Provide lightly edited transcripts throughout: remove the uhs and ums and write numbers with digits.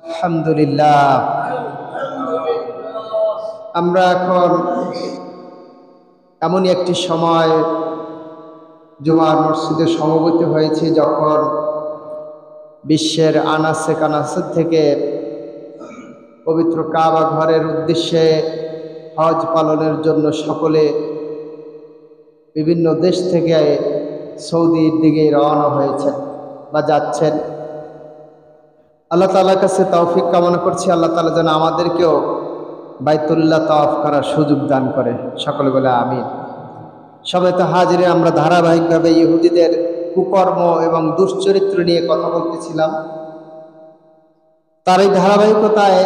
আলহামদুলিল্লাহ। আমরা এখন এমনই একটি সময় জুমার মসজিদে সমবেত হয়েছি যখন বিশ্বের আনাচে কানাচে থেকে পবিত্র কাবা ঘরের উদ্দেশ্যে হজ পালনের জন্য সকলে বিভিন্ন দেশ থেকে সৌদির দিকে রওনা হয়েছেন বা যাচ্ছেন। আল্লাহ তাআলার কাছে তৌফিক কামনা করছি, আল্লাহ তাআলা যেন আমাদেরকেও বাইতুল্লাহ তাওয়াফ করার সুযোগ দান করে। সকলে বলে আমিন। সবাই তো হাজিরে, আমরা ধারাবাহিকভাবে ইহুদিদের কুকর্ম এবং দুশ্চরিত্র নিয়ে কথা বলতেছিলাম। তার এই ধারাবাহিকতায়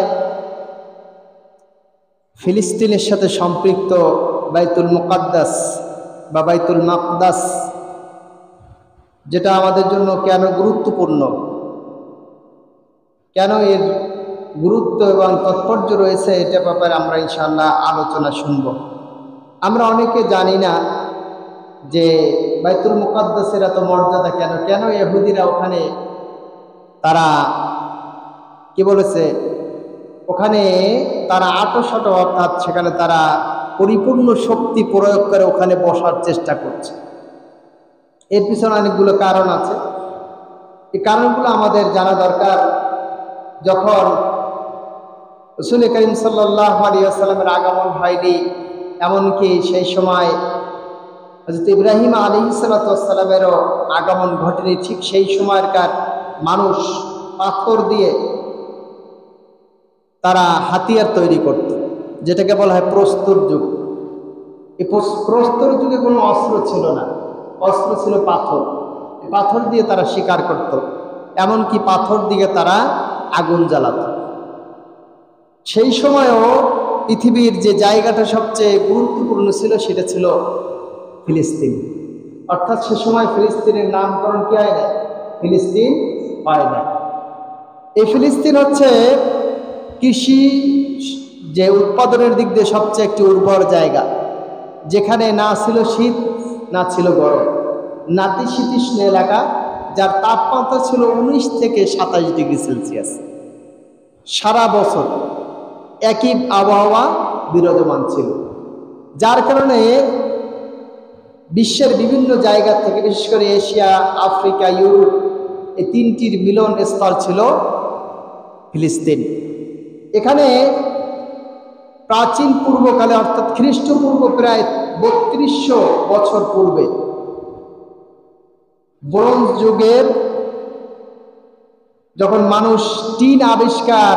ফিলিস্তিনের সাথে সম্পৃক্ত বাইতুল মুকাদ্দাস বা বাইতুল মাকদাস, যেটা আমাদের জন্য কেন গুরুত্বপূর্ণ, কেন এর গুরুত্ব এবং তাৎপর্য রয়েছে, এটা ব্যাপারে আমরা ইনশাআল্লাহ আলোচনা শুনব। আমরা অনেকে জানি না যে বাইতুল মুকাদ্দাসের এত মর্যাদা কেন, কেন ইহুদিরা ওখানে তারা কি বলেছে, ওখানে তারা আটোশাটো, অর্থাৎ সেখানে তারা পরিপূর্ণ শক্তি প্রয়োগ করে ওখানে বসার চেষ্টা করছে। এর পিছনে অনেকগুলো কারণ আছে। এই কারণগুলো আমাদের জানা দরকার। যখন রাসূল করিম সাল্লাল্লাহু আলাইহি ওয়াসাল্লামের আগমন হয়নি, এমনকি সেই সময় হযরত ইব্রাহিম আলাইহিস সালাতু ওয়াস সালামেরও আগমন ঘটেনি, ঠিক সেই সময়কার মানুষ পাথর দিয়ে তারা হাতিয়ার তৈরি করত, যেটাকে বলা হয় প্রস্তর যুগ। এই প্রস্তর যুগে কোনো অস্ত্র ছিল না, অস্ত্র ছিল পাথর। পাথর দিয়ে তারা শিকার করত, এমনকি পাথর দিয়ে তারা আগুন জ্বালাত। সেই সময়ও পৃথিবীর যে জায়গাটা সবচেয়ে গুরুত্বপূর্ণ ছিল সেটা ছিল ফিলিস্তিন। অর্থাৎ সে সময় ফিলিস্তিনের নামকরণ কি হয় না, ফিলিস্তিন হয় না। এই ফিলিস্তিন হচ্ছে কৃষি যে উৎপাদনের দিক দিয়ে সবচেয়ে একটি উর্বর জায়গা, যেখানে না ছিল শীত না ছিল গরম, নাতিশীতোষ্ণ এলাকা, যার তাপমাত্রা ছিল 19 থেকে 27 ডিগ্রি সেলসিয়াস। সারা বছর একই আবহাওয়া বিরাজমান ছিল, যার কারণে বিশ্বের বিভিন্ন জায়গা থেকে, বিশেষ করে এশিয়া, আফ্রিকা, ইউরোপ, এই তিনটির মিলন স্থল ছিল ফিলিস্তিন। এখানে প্রাচীন পূর্বকালে, অর্থাৎ খ্রিস্টপূর্ব প্রায় 3200 বছর পূর্বে, ব্রোঞ্জ যুগের যখন মানুষ টিন আবিষ্কার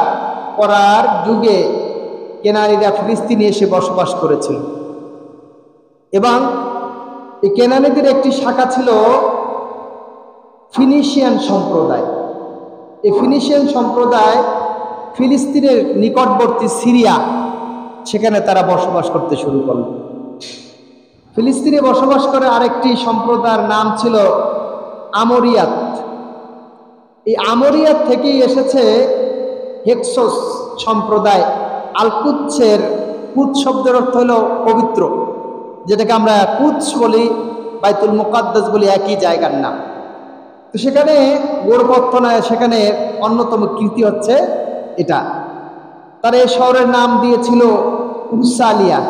করার যুগে কেনানীরা ফিলিস্তিনে এসে বসবাস করেছিল। এবং এই কেনানীদের একটি শাখা ছিল ফিনিশিয়ান সম্প্রদায়। এই ফিনিশিয়ান সম্প্রদায় ফিলিস্তিনের নিকটবর্তী সিরিয়া, সেখানে তারা বসবাস করতে শুরু করল। ফিলিস্তিনে বসবাস করে আরেকটি সম্প্রদায়ের নাম ছিল আমরিয়াত। এই আমরিয়াত থেকেই এসেছে হেক্সোস সম্প্রদায়। আল-কুদসের কুদস শব্দের অর্থ হলো পবিত্র, যেটাকে আমরা কুদস বলি, বাইতুল মুকাদ্দাস বলি, একই জায়গার নাম। তো সেখানে গোড়পত্য নয়, সেখানে অন্যতম কীর্তি হচ্ছে এটা। তারা এই শহরের নাম দিয়েছিল উরসালিয়া।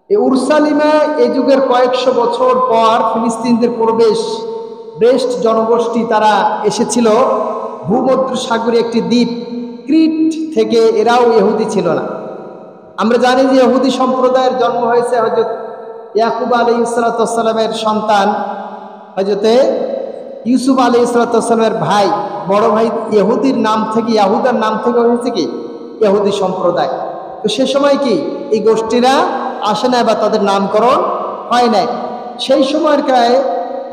এই উরসালিমা এই যুগের কয়েকশো বছর পর ফিলিস্তিনদের প্রবেশ, ব্রেস্ট জনগোষ্ঠী তারা এসেছিল ভূমধ্য সাগরে একটি দ্বীপ ক্রিট থেকে। এরাও ইহুদি ছিল না। আমরা জানি যে ইহুদি সম্প্রদায়ের জন্ম হয়েছে হযরত ইয়াকুব আলাইহিস সালাতু ওয়াস সালামের সন্তান হযরতে ইউসুফ আলাইহিস সালাতু ওয়াস সালামের ভাই, বড় ভাই ইহুদির নাম থেকে, ইয়াহুদার নাম থেকে হয়েছে কি ইহুদি সম্প্রদায়। তো সে সময় কি এই গোষ্ঠীরা আসে না বা তাদের নামকরণ হয় নাই। সেই সময়কার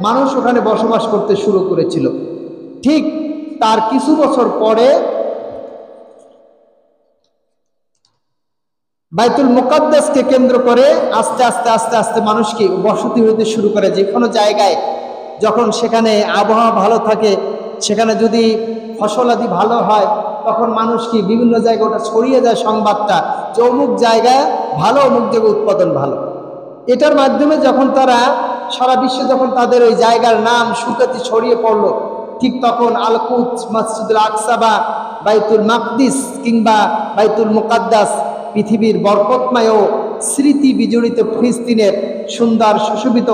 মানুষ ওখানে বসবাস করতে শুরু করেছিল। ঠিক তার কিছু বছর পরে বাইতুল মুকাদ্দাসকে কেন্দ্র করে আস্তে আস্তে আস্তে আস্তে মানুষ কি বসতি হইতে শুরু করে। যে কোনো জায়গায় যখন সেখানে আবহাওয়া ভালো থাকে, সেখানে যদি ফসলাদি ভালো হয়, তখন মানুষ কি বিভিন্ন জায়গায় ওটা ছড়িয়ে যায় সংবাদটা যে অমুক জায়গায় ভালো, অমুক জায়গায় উৎপাদন ভালো। এটার মাধ্যমে যখন তারা সারা বিশ্বে, যখন তাদের ওই জায়গার নাম সুখ্যাতি ছড়িয়ে পড়লো, ঠিক তখন আল কুদস, মসজিদুল আকসা বা বাইতুল মাকদিস কিংবা বাইতুল মুকাদ্দাস পৃথিবীর বরকতময় ও স্মৃতি বিজড়িত ফিলিস্তিনের সুন্দর সুশোভিত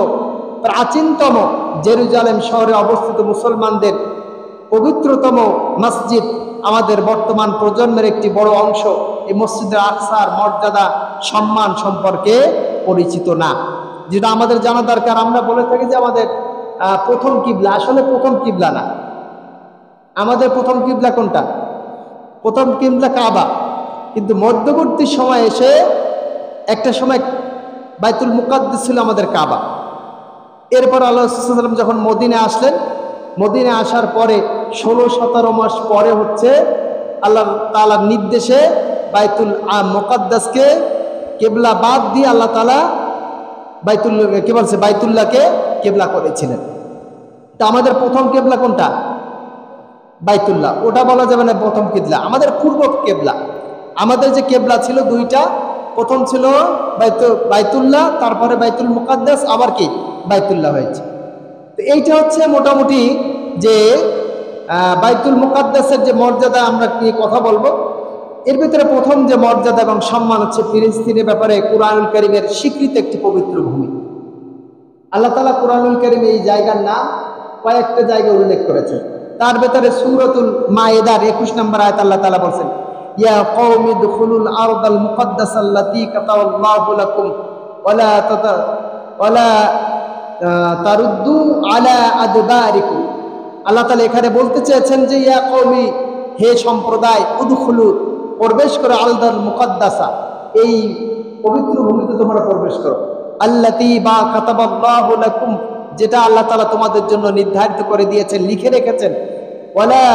প্রাচীনতম জেরুজালেম শহরে অবস্থিত মুসলমানদের পবিত্রতম মসজিদ আমাদের বর্তমান প্রজন্মের একটি বড় অংশ এই মসজিদের আকসার মর্যাদা সম্মান সম্পর্কে পরিচিত না, যেটা আমাদের জানা দরকার। আমরা বলে থাকি যে আমাদের প্রথম কিবলা, আসলে প্রথম কিবলা না। আমাদের প্রথম কিবলা কোনটা? প্রথম কিবলা কাবা, কিন্তু মধ্যবর্তী সময় এসে একটা সময় বাইতুল মুকাদ্দাস ছিল আমাদের কাবা। এরপর আল্লাহ রাসূল সাল্লাল্লাহু আলাইহি ওয়াসাল্লাম যখন মদিনায় আসলেন, মদিনায় আসার পরে 16-17 মাস পরে হচ্ছে আল্লাহ তাআলার নির্দেশে বাইতুল মুকাদ্দাসকে কিবলা বাদ দিয়ে আল্লাহ তাআলা বাইতুল্লাহকে কিবলা করেছিলেন। তা আমাদের প্রথম কিবলা কোনটা? বাইতুল্লাহ। ওটা বলা যাবে না প্রথম কিবলা, আমাদের পূর্ব কিবলা। আমাদের যে কিবলা ছিল দুইটা, প্রথম ছিল বাইতুল্লাহ, তারপরে বাইতুল মুকাদ্দাস, আবার কি বাইতুল্লাহ হয়েছে। তো এইটা হচ্ছে মোটামুটি যে বাইতুল মুকাদ্দাসের যে মর্যাদা আমরা কি কথা বলবো। এর ভিতরে প্রথম যে মর্যাদা এবং সম্মান হচ্ছে ফিলিস্তিনের ব্যাপারে কুরআনুল কারীমের স্বীকৃত একটি পবিত্র ভূমি। আল্লাহ তাআলা কুরআনুল কারীমে এই জায়গার নাম কয়েকটা জায়গায় উল্লেখ করেছেন। তার ভেতরে সূরাতুল মায়েদার 21 নম্বর আয়াত আল্লাহ তাআলা বলেন, ইয়া কওমি দুখুলুল আরদাল মুকাদ্দাসাল্লাতী কাতাবাল্লাহু লাকুম ওয়ালা তারুদ্দু আলা আদবারিকুম। আল্লাহ তাআলা এখানে বলতে চেয়েছেন যে ইয়া কওমি, হে সম্প্রদায়, উদখুলু, প্রবেশ করো, আরদাল মুকাদ্দাসা, এই পবিত্র ভূমিতে তোমরা প্রবেশ করো, আল্লাতী বা কাতাবাল্লাহু লাকুম, যেটা আল্লাহ তাআলা তোমাদের জন্য নির্ধারিত করে দিয়েছেন, লিখে রেখেছেন, ওয়ালা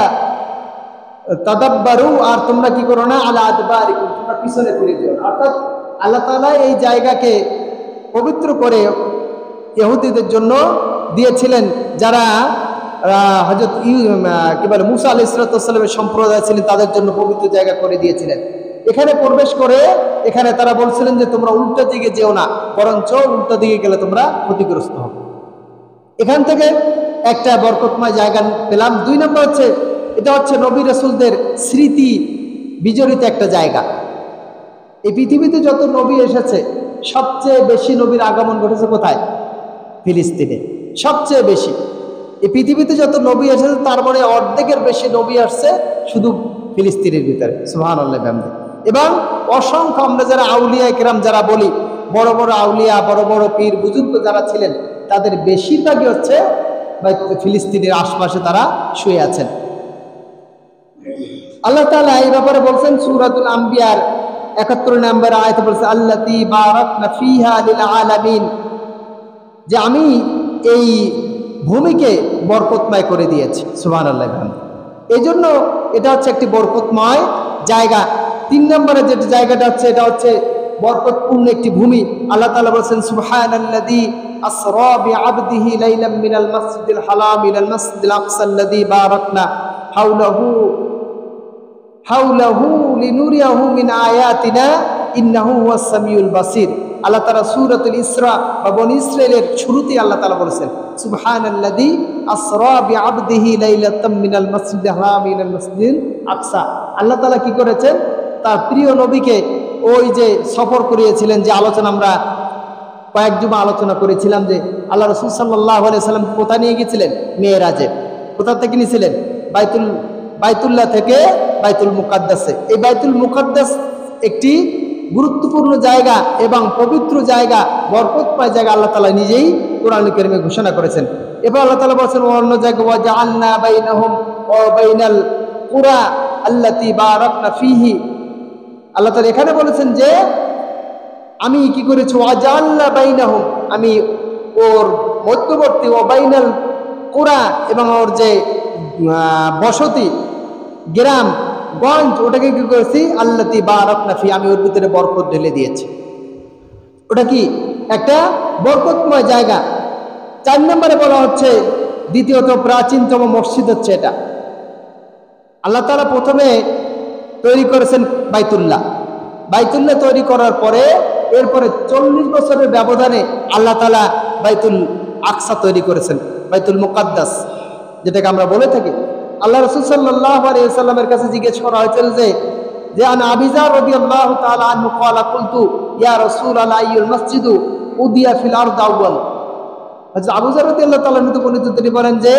তাদাব্বারু, আর তোমরা কি করো না, আলা আদবারিকুম, তোমরা পিছনে ফিরে যেও না। অর্থাৎ আল্লাহ তাআলা এই জায়গাকে পবিত্র করে ইহুদিদের জন্য দিয়েছিলেন, যারা হযরত মুসা আলাইহিস সালামের সম্প্রদায় ছিলেন, তাদের জন্য পবিত্র জায়গা করে দিয়েছিলেন। এখানে প্রবেশ করে এখানে তারা বলছিলেন যে তোমরা উল্টা দিকে যেও না, বরঞ্চ উল্টা দিকে গেলে তোমরা ক্ষতিগ্রস্ত হবে। এখান থেকে একটা বরকতময় জায়গা পেলাম। 2 নম্বর হচ্ছে এটা হচ্ছে নবী রাসূলদের স্মৃতি বিজড়িত একটা জায়গা। এই পৃথিবীতে যত নবী এসেছে সবচেয়ে বেশি নবীর আগমন ঘটেছে কোথায়? ফিলিস্তিনে সবচেয়ে বেশি। এই পৃথিবীতে যত নবী এসেছে তার মানে অর্ধেকের বেশি নবী আসছে শুধু ফিলিস্তিনের ভিতরে। সুবহানাল্লাহ। এবং অসংখ্য আমরা যারা আউলিয়া কেরাম যারা বলি, বড় বড় আউলিয়া, বড় বড় পীর বুজুর্গ যারা ছিলেন, তাদের বেশিরভাগই হচ্ছে ফিলিস্তিনের আশপাশে তারা শুয়ে আছেন। আল্লাহ তাআলা এই ব্যাপারে বলছেন সূরাতুল আম্বিয়ার 71 নম্বর আয়াতে বলছে, আল্লাতী বারাকনা ফিহা লিল আলামিন, যে আমি এই ভূমিকে বরকতময় করে দিয়েছি। সুবহানাল্লাহ। এই জন্য এটা হচ্ছে একটি বরকতময় জায়গা। 3 নম্বরে যে জায়গাটা হচ্ছে এটা হচ্ছে বরকতপূর্ণ একটি ভূমি। আল্লাহ তাআলা বলেছেন, সুবহানাল্লাযী আসরা বিআবদিহি লাইলাম মিনাল মাসজিদিল হারাম ইলাল মাসজিদিল আকসাল্লাযী বারাকনা হাওলাহু লিনুরিয়াহু মিন আয়াতিনা ইন্নাহু হুয়াস সামিউল বাসীর। আল্লাহ তাআলা সূরাতুল ইসরা বা বনী ইসরাঈলের শুরুতেই আল্লাহ তাআলা বলেছেন, সুবহানাল্লাযী আসরা বিআবদিহি লাইলাতাম মিনাল মাসজিদিল হারাম ইলাল মাসজিদিল আকসা। আল্লাহ তাআলা কি করেছেন? তার প্রিয় নবীকে ওই যে সফর করিয়েছিলেন, যে আলোচনা আমরা কয়েক জুমা আলোচনা করেছিলাম, যে আল্লাহ রাসূল সাল্লাল্লাহু আলাইহি সাল্লাম কোথায় নিয়ে গিয়েছিলেন? মেরাজে। কোথা থেকে নিয়েছিলেন? বাইতুল্লাহ থেকে বাইতুল মুকাদ্দাসে। এই বাইতুল মুকাদ্দাস একটি গুরুত্বপূর্ণ জায়গা এবং পবিত্র জায়গা, বরকতময় জায়গা। আল্লাহ তাআলা নিজেই কোরআনুল কারীমে ঘোষণা করেছেন। এবার আল্লাহ তাআলা বলেছেন অন্য জায়গায়, ওয়া জাআলনা বাইনাহুম ওয়া বাইনাল কুরা আল্লাতী বারাকনা ফীহি। আল্লাহ তাআলা এখানে বলেছেন যে আমি কি করেছি, ওয়া জাআলনা বাইনাহুম, আমি ওর মধ্যবর্তী, ওয়া বাইনাল কুরা, এবং ওর যে বসতি গ্রাম গঞ্জ, ওটাকে কি করেছি, আল্লাতী বারাকনা ফি, আমি ওর ভিতরে বরকত ঢেলে দিয়েছি। ওটা কি একটা বরকতময় জায়গা। 4 নম্বরে বলা হচ্ছে দ্বিতীয়ত প্রাচীনতম মসজিদ হচ্ছে এটা। আল্লাহ তাআলা প্রথমে তৈরি করেছেন বাইতুল্লাহ। বাইতুল্লাহ তৈরি করার পরে এরপরে 40 বছরের ব্যবধানে আল্লাহ তাআলা বাইতুল আকসা তৈরি করেছেন, বাইতুল মুকাদ্দাস। যেটাকে আমরা বলে থাকি। আল্লাহ রাসূল সাল্লাল্লাহু আলাইহি ওয়াসাল্লামের কাছে জিজ্ঞেস করা হয়েছিল যে আন আবি যার রাদিয়াল্লাহু তাআলা আনহু ক্বালা কুলতু ইয়া রাসূলাল্লাহ আইয়ুল মসজিদু উদিয়া ফিল আরদ আউয়াল। হযরত আবু যার রাদিয়াল্লাহু তাআলা বর্ণিত তিনি বলেন যে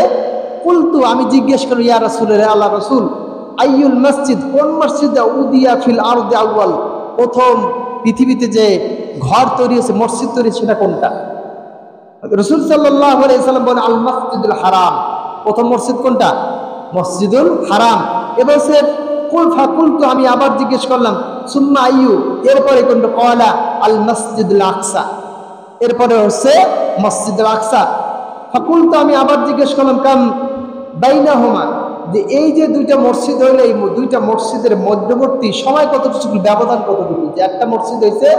কুলতু আমি জিজ্ঞেস করি ইয়া রাসূলুল্লাহ আল্লাহ রাসূল আইয়ুল মসজিদ কোন মসজিদে উদিয়া ফিল আরদ আউয়াল প্রথম পৃথিবীতে যে ঘর তৈরি হয়েছে মসজিদ তৈরি সেটা কোনটা? রাসূল সাল্লাল্লাহু আলাইহি ওয়াসাল্লাম বলেন আল মসজিদুল হারাম। প্রথম মসজিদ কোনটা? মসজিদুল হারাম। এবার সে কুলতু আমি আবার জিজ্ঞেস করলাম সুম্মা আইয়ু এরপরে কোনটা? ক্বালা আল মসজিদুল আকসা। এরপরে হচ্ছে মসজিদুল আকসা। ফাকুলতু আমি আবার জিজ্ঞেস করলাম কাম বাইনাহুমা যে এই যে দুইটা মসজিদ হইলো এই দুইটা মসজিদের মধ্যবর্তী সময় কতটুকু, ব্যবধান কতটুকু? যে একটা মসজিদ হয়েছে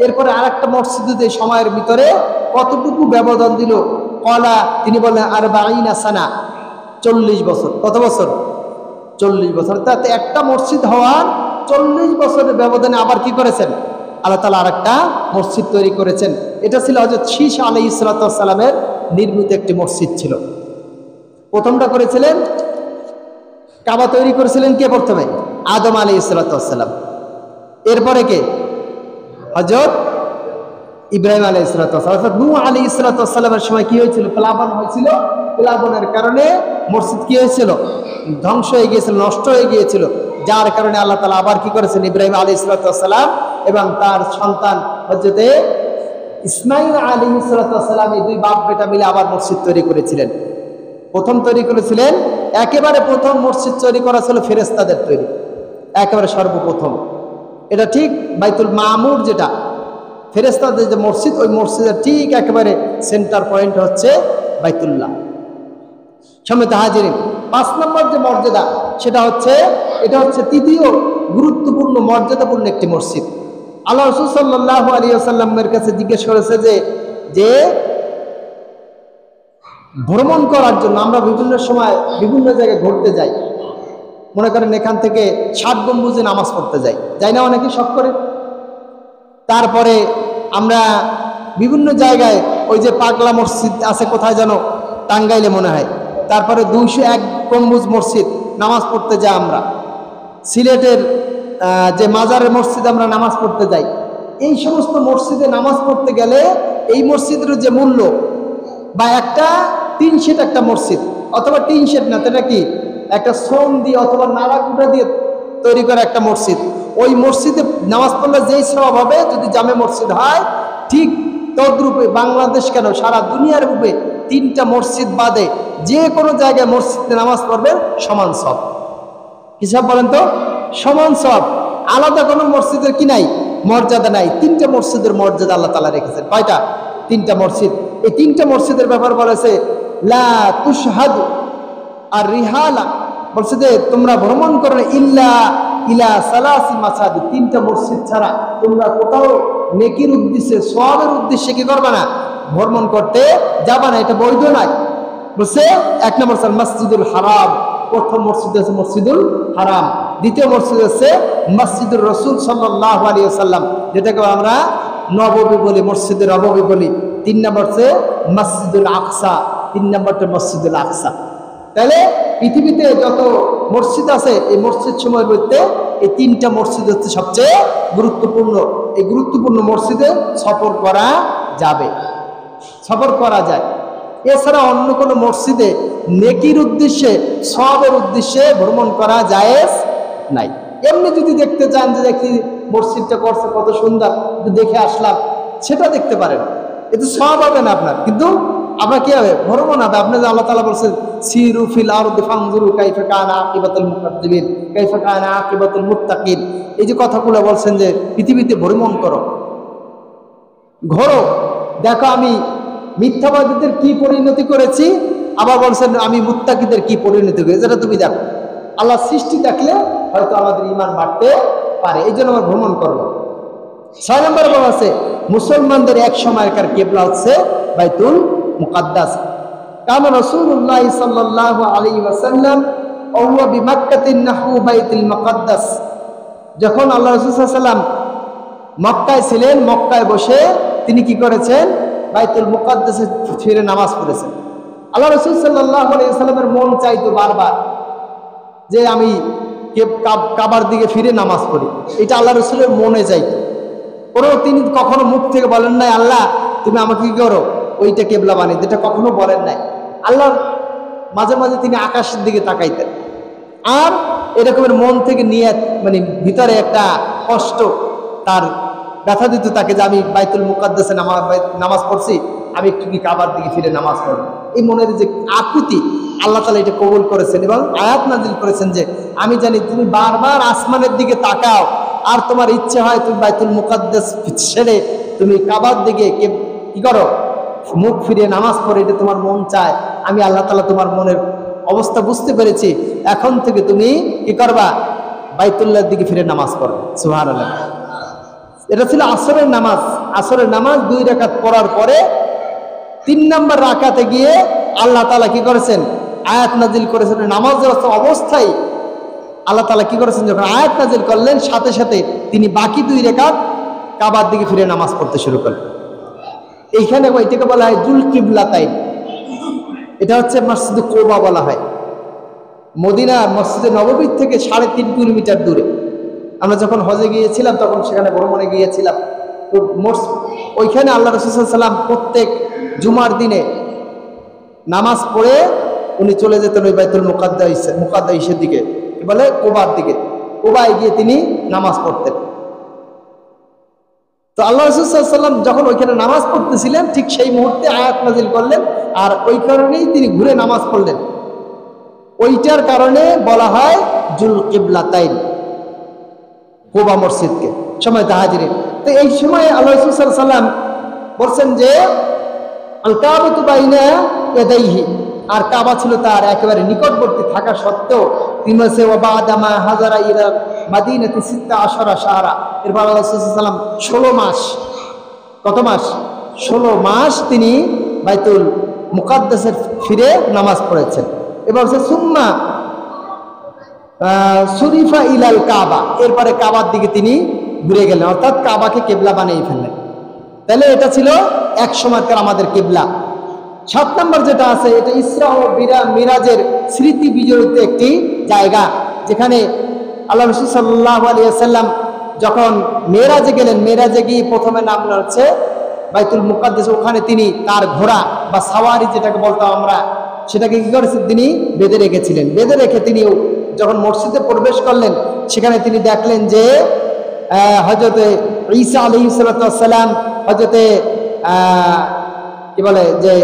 এরপরে আরেকটা মসজিদে সময়ের ভিতরে কতটুকু ব্যবধান দিল? ক্বালা তিনি বললেন আরবাঈনা সানা 40 বছর। কত বছর? 40 বছর। তাতে একটা মসজিদ হওয়ার 40 বছরের ব্যবধানে আবার কি করেছেন? আল্লাহ তাআলা আরেকটা মসজিদ তৈরি করেছেন। এটা ছিল হযরত শীশ আলাইহিস সালাতু ওয়াস সালামের নির্মিত একটি মসজিদ ছিল। প্রথমটা করেছিলেন কাবা তৈরি করেছিলেন কে? প্রথমে আদম আলাইহিস সালাতু ওয়াস সালাম। এরপরে কে? হযরত ইব্রাহিম আলাইহিস সালাতু ওয়াস সালাম। অর্থাৎ নূহ আলাইহিস সালাতু ওয়াস সালামের সময় কি হয়েছিল? প্লাবন হয়েছিল। প্লাবনের কারণে মসজিদ কি হয়েছিল? ধ্বংস হয়ে গিয়েছিল, নষ্ট হয়ে গিয়েছিল। যার কারণে আল্লাহ তাআলা আবার কি করেছেন? ইব্রাহিম আলাইহিস সালাতু ওয়াস সালাম এবং তার সন্তান হযরত ইসমাঈল আলাইহিস সালাতু ওয়াস সালাম এই দুই বাপ বেটা মিলে আবার মসজিদ তৈরি করেছিলেন। প্রথম তৈরি করেছিলেন, একেবারে প্রথম মসজিদ তৈরি করা ছিল ফেরেশতাদের তৈরি, একেবারে সর্বপ্রথম। এটা ঠিক বাইতুল মামুর যেটা ফেরেশতাদের যে মসজিদ, ওই মসজিদের ঠিক একেবারে সেন্টার পয়েন্ট হচ্ছে বাইতুল্লাহ। সম্মানিত হাজিরিন, 5 নম্বর যে মর্যাদা সেটা হচ্ছে, এটা হচ্ছে তৃতীয় গুরুত্বপূর্ণ মর্যাদাপূর্ণ একটি মসজিদ। আল্লাহ রাসূল সাল্লাল্লাহু আলাইহি ওয়াসাল্লামের কাছে জিজ্ঞেস করেছে যে ভ্রমণ করার জন্য আমরা বিভিন্ন সময় বিভিন্ন জায়গায় ঘুরতে যাই। মনে করেন এখান থেকে 7 গম্বুজে নামাজ পড়তে যাই না অনেকে শখ করে। তারপরে আমরা বিভিন্ন জায়গায় ওই যে পাগলা মসজিদ আছে কোথায় যেন, টাঙ্গাইলে মনে হয়। তারপরে 201 গম্বুজ মসজিদ নামাজ পড়তে যাই আমরা। সিলেটের যে মাজারের মসজিদ আমরা নামাজ পড়তে যাই। এই সমস্ত মসজিদে নামাজ পড়তে গেলে এই মসজিদের যে মূল্য, বা একটা টিন শেড একটা মসজিদ, অথবা টিন শেড না, এটা কি একটা শ্রম দিয়ে অথবা নাড়াকুটা দিয়ে তৈরি করা একটা মসজিদ, ওই মসজিদে নামাজ পড়লে যেই সওয়াব হবে যদি জামে মসজিদ হয়, ঠিক তদ্রূপে বাংলাদেশ কেন সারা দুনিয়ার রূপে 3টা মসজিদ বাদে যে কোনো জায়গায় মসজিদে নামাজ পড়বে সমান সওয়াব। হিসাব বলেন তো, সমান সওয়াব। আলাদা কোনো মসজিদের কি নাই? মর্যাদা নাই। 3টা মসজিদের মর্যাদা আল্লাহ তাআলা রেখেছেন। কয়টা? 3টা মসজিদ। এই 3টা মসজিদের ব্যাপার বলেছে লা তুশহাদু আর রিহালা, বলছে যে তোমরা ভ্রমণ করো না ইল্লা ইলা সালাসি মাসাজিদ, 3টা মসজিদ ছাড়া তোমরা কোথাও নেকির উদ্দেশ্যে সওয়াবের উদ্দেশ্যে কি করবে না? ভ্রমণ করতে যাবে না, এটা বৈধ নয়। বলছে 1 নম্বর মসজিদুল হারাম, প্রথম মসজিদ হচ্ছে মসজিদুল হারাম। দ্বিতীয় মসজিদ হচ্ছে মসজিদুর রাসূল সাল্লাল্লাহু আলাইহি ওয়াসাল্লাম, যেটাকে আমরা নববী বলি, মসজিদে নববী বলি। 3 নম্বর হচ্ছে মসজিদুল আকসা, 3 নম্বরটা মসজিদুল আকসা। তাহলে পৃথিবীতে যত মসজিদ আছে এই মসজিদ সময়ের মধ্যে এই 3টা মসজিদ হচ্ছে সবচেয়ে গুরুত্বপূর্ণ। এই গুরুত্বপূর্ণ মসজিদে সফর করা যাবে, সফর করা যায়। এছাড়া অন্য কোনো মসজিদে নেকির উদ্দেশ্যে সওয়াবের উদ্দেশ্যে ভ্রমণ করা জায়েজ নাই। এমনি যদি দেখতে চান যে দেখি মসজিদটা করছে কত সুন্দর, দেখে আসলাম, সেটা দেখতে পারেন, এতে সওয়াব হবে না আপনার, কিন্তু আপনার কি হবে? ভ্রমণ হবে। আপনি যে আল্লাহ তাআলা বলছেন সিরু ফিল আরদি ফানজুরু কাইফা কানা আকিবাতুল মুকাদ্দিবিন কাইফা কানা আকিবাতুল মুত্তাকিন, এই যে কথাগুলো বলছেন যে পৃথিবীতে ভ্রমণ করো, ঘোরো, দেখো আমি মিথ্যাবাদীদের কি পরিণতি করেছি, আবার বলছেন আমি মুত্তাকিদের কি পরিণতি করেছি, যেটা তুমি দেখো। আল্লাহ সৃষ্টি দেখলে হয়তো আমাদের ঈমান বাড়তে পারে, এই জন্য আমরা ভ্রমণ করবো। 6 নম্বর বলা আছে মুসলমানদের এক সময়কার কিবলা হচ্ছে বাইতুল মুকাদ্দাস। কানা রাসূলুল্লাহ সাল্লাল্লাহু আলাইহি ওয়াসাল্লাম ওয়া হুয়া বিমাক্কাতিন নাহু বাইতুল মুকাদ্দাস, যখন আল্লাহ রাসূল সাল্লাল্লাহু আলাইহি ওয়াসাল্লাম মক্কায় ছিলেন, মক্কায় বসে তিনি কি করেছেন? বাইতুল মুকাদ্দাসে ফিরে নামাজ পড়েছেন। আল্লাহ রাসূল সাল্লাল্লাহু আলাইহি ওয়াসাল্লামের মন চাইতো বারবার যে আমি কাবার দিকে ফিরে নামাজ পড়ি, এটা আল্লাহ রাসূলের মনে চাইতো। তিনি কখনো মুখ থেকে বলেন নাই আল্লাহ তুমি আমাকে কি করো ওইটা কেবলা বানিয়ে, এটা কখনো বলেন নাই। আল্লাহ মাঝে মাঝে তিনি আকাশের দিকে তাকাইতেন, আর এরকমের মন থেকে নিয়ে মানে ভিতরে একটা কষ্ট তার ব্যথা দিত তাকে যে আমি বাইতুল মুকাদ্দাসে নামাজ পড়ছি, আমি একটু কি কাবার দিকে ফিরে নামাজ পড়ব। এই মনের যে আকুতি আল্লাহ তাআলা এটা কবুল করেছেন এবং আয়াত নাজিল করেছেন যে আমি জানি তুমি বারবার আসমানের দিকে তাকাও আর তোমার ইচ্ছে হয় তুমি বাইতুল মুকাদ্দাস ছেড়ে তুমি কাবার দিকে কি করো মুখ ফিরিয়ে নামাজ পড়ে, এটা তোমার মন চায়। আমি আল্লাহ তাআলা তোমার মনের অবস্থা বুঝতে পেরেছি, এখন থেকে তুমি কি করবা বাইতুল্লাহর দিকে ফিরে নামাজ পড়বে। সুবহানাল্লাহ। এটা ছিল আসরের নামাজ। আসরের নামাজ 2 রাকাত পড়ার পরে 3 নম্বর রাকাতে গিয়ে আল্লাহ তাআলা কি করেছেন আয়াত নাজিল করেছেন। নামাজের অবস্থায় আল্লাহ তাআলা কি করেছেন যখন আয়াত নাজিল করলেন সাথে সাথে তিনি বাকি 2 রাকাত কাবার দিকে ফিরে নামাজ পড়তে শুরু করলেন। এইখানে এটাকে বলা হয় জুল কিবলাতাইন। এটা হচ্ছে মসজিদে কুবা বলা হয়। মদিনা মসজিদে নববী থেকে 3.5 কিলোমিটার দূরে। আমরা যখন হজে গিয়েছিলাম তখন সেখানে ভ্রমণে গিয়েছিলাম, তো ওইখানে আল্লাহ রাসূল সাল্লাল্লাহু আলাইহি ওয়াসাল্লাম প্রত্যেক জুমার দিনে নামাজ পড়ে উনি চলে যেতেন ওই বাইতুল মুকাদ্দাসের দিকে, বলে কুবার দিকে। কুবায় গিয়ে তিনি নামাজ পড়তেন। তো আল্লাহ রাসূল সাল্লাল্লাহু আলাইহি ওয়াসাল্লাম যখন ওইখানে নামাজ পড়তেছিলেন ঠিক সেই মুহূর্তে আয়াত নাজিল করলেন, আর ওই কারণেই তিনি ঘুরে নামাজ পড়লেন। ওইটার কারণে বলা হয় জুল কিবলাতাইন কুবা মসজিদকে। সময় তাহাজিরিন, তো এই সময় আল্লাহ রাসূল সাল্লাল্লাহু আলাইহি ওয়াসাল্লাম বলছেন যে আল কাবাতু বাইনা ইয়াদাইহি, আর কাবা ছিল তার একেবারে নিকটবর্তী থাকা সত্ত্বেও তিনি বলছে ওয়া বাদামা হাজারা ইলা মাদিনাতি 16 শাহরা। এরপর আল্লাহ রাসূল সাল্লাল্লাহু আলাইহি ওয়াসাল্লাম 16 মাস, কত মাস 16 মাস তিনি বাইতুল মুকাদ্দাসে ফিরে নামাজ পড়েছেন। এবার হচ্ছে সুম্মা সুরিফা ইলাল কাবা, এরপরে কাবার দিকে তিনি ঘুরে গেলেন, অর্থাৎ কাবাকে কেবলা বানিয়ে ফেললেন। তাহলে এটা ছিল এক সময়কার আমাদের কেবলা। 7 নম্বর যেটা আছে এটা ইসরা ও মিরাজের স্মৃতি বিজড়িত একটি জায়গা, যেখানে আল্লাহ রাসূল সাল্লাল্লাহু আলাইহি ওয়াসাল্লাম যখন মেরাজে গেলেন, মেরাজে গিয়ে প্রথমে নামলেন হচ্ছে বাইতুল মুকাদ্দাস। ওখানে তিনি তার ঘোড়া বা সাওয়ারি যেটাকে বলতাম আমরা, সেটাকে কি করেছেন তিনি বেঁধে রেখেছিলেন। বেঁধে রেখে তিনি যখন মসজিদে প্রবেশ করলেন সেখানে তিনি দেখলেন যে হযরতে ঈসা আলাইহিস সালাম, হযরতে কি বলে যে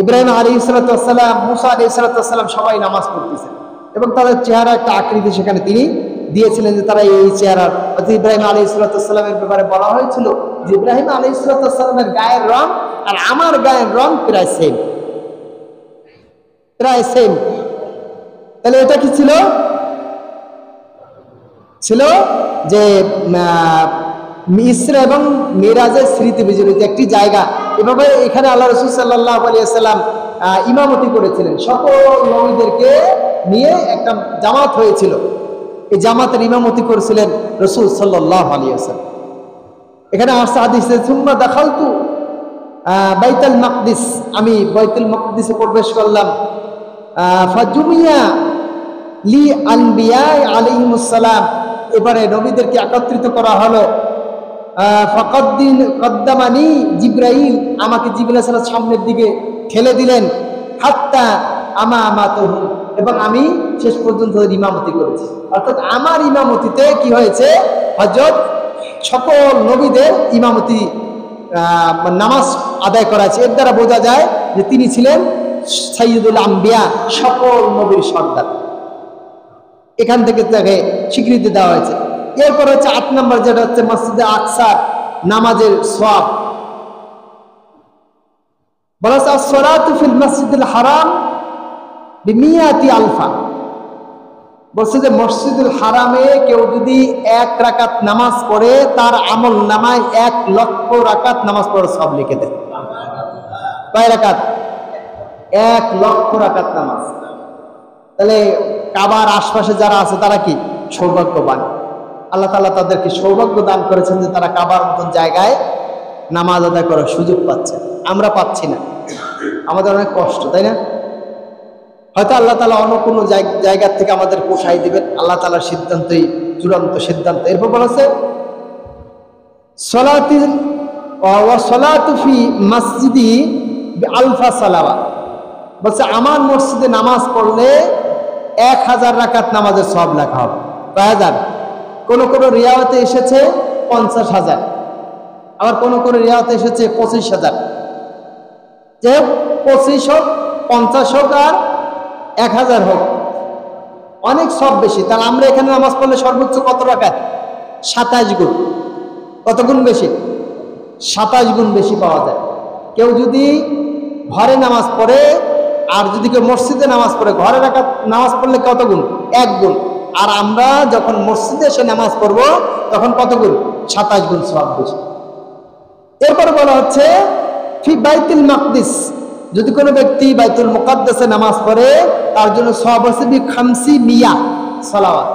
ইব্রাহিম আলাইহিস সালাম, মুসা আলাইহিস সালাম সবাই নামাজ পড়তেছেন এবং তাদের চেহারা একটা আকৃতি সেখানে তিনি দিয়েছিলেন যে তারা এই চেহারার। ইব্রাহিম আলাইহিস সালামের ব্যাপারে বলা হয়েছিল যে ইব্রাহিম আলাইহিস সালামের গায়ের রং আর আমার গায়ের রং প্রায় সেম, প্রায় সেম। তাহলে এটা কি ছিল? ছিল যে ইসরা এবং মিরাজের স্মৃতি বিজড়িত একটি জায়গা। এভাবে এখানে আল্লাহ রাসূল সাল্লাল্লাহু আলাইহি ওয়াসাল্লাম ইমামতি করেছিলেন। সকল নবীদেরকে নিয়ে একটা জামাত হয়েছিল, এই জামাতের ইমামতি করেছিলেন রাসূল সাল্লাল্লাহু আলাইহি ওয়াসাল্লাম। এখানে আসছে হাদিসে সুম্মা দাখালতু বাইতুল মাকদিস, আমি বাইতুল মাকদিসে প্রবেশ করলাম। ফাজুমিয়া লি আনবিয়া আলাইহিমুস সালাম, এবারে নবীদেরকে একত্রিত করা হলো। কদ্দামানি জিব্রাইল, আমাকে জিবরাইল আলাইহিস সালাম সামনের দিকে ঠেলে দিলেন। হাত্তা আমামাতুহু, এবং আমি শেষ পর্যন্ত ইমামতি করেছি। অর্থাৎ আমার ইমামতিতে কি হয়েছে, হযরত সকল নবীদের ইমামতি নামাজ আদায় করা আছে। এর দ্বারা বোঝা যায় যে তিনি ছিলেন সাইয়্যিদুল আম্বিয়া, সকল নবীর সর্দার। এখান থেকে তাকে স্বীকৃতি দেওয়া হয়েছে। এরপর হচ্ছে 8 নম্বর যেটা হচ্ছে মসজিদে আকসার নামাজের সওয়াব। বলা হচ্ছে as-সালাতু ফিল মাসজিদিল হারাম বিমিয়াতি আলফা, বলছে যে মসজিদুল হারামে কেউ যদি 1 রাকাত নামাজ পড়ে তার আমল নামায় 1 লক্ষ রাকাত নামাজ পড়ার সওয়াব লিখে দেয়। কয় রাকাত? 1 লক্ষ রাকাত নামাজ। তাহলে কাবার আশপাশে যারা আছে তারা কি সৌভাগ্যবান। আল্লাহ তাআলা তাদেরকে সৌভাগ্য দান করেছেন যে তারা কাবার মতন জায়গায় নামাজ আদায় করার সুযোগ পাচ্ছে, আমরা পাচ্ছি না। আমাদের অনেক কষ্ট, তাই না? হয়তো আল্লাহ তাআলা অন্য কোনো জায়গা থেকে আমাদের পোষাই দিবেন, আল্লাহ তাআলার সিদ্ধান্তই চূড়ান্ত সিদ্ধান্ত। এরপর বলেছে সলাতু ফি মসজিদি আলফা সালাওয়াত, বলছে আমার মসজিদে নামাজ পড়লে 1000 রাকাত নামাজের সওয়াব লেখা হবে। কয় হাজার? কোন কোন রিওয়ায়াতে এসেছে 50,000, আবার কোন কোন রিওয়ায়াতে এসেছে 25,000। যে 25 হোক, 50 হোক আর 1000 হোক, অনেক সব বেশি। তাহলে আমরা এখানে নামাজ পড়লে সর্বোচ্চ কত রাকাত? 27 গুণ। কত গুণ বেশি? 27 গুণ বেশি পাওয়া যায়। কেউ যদি ঘরে নামাজ পড়ে আর যদি কেউ মসজিদে নামাজ পড়ে, ঘরে রাকাত নামাজ পড়লে কত গুণ? 1 গুণ। আর আমরা যখন মসজিদে এসে নামাজ পড়ব তখন কত গুণ? 27 গুণ সওয়াব বেশি। এরপর বলা হচ্ছে ফি বাইতুল মাকদিস, যদি কোনো ব্যক্তি বাইতুল মুকাদ্দাসে নামাজ পড়ে তার জন্য সওয়াব আছে বি 500 সালাওয়াত,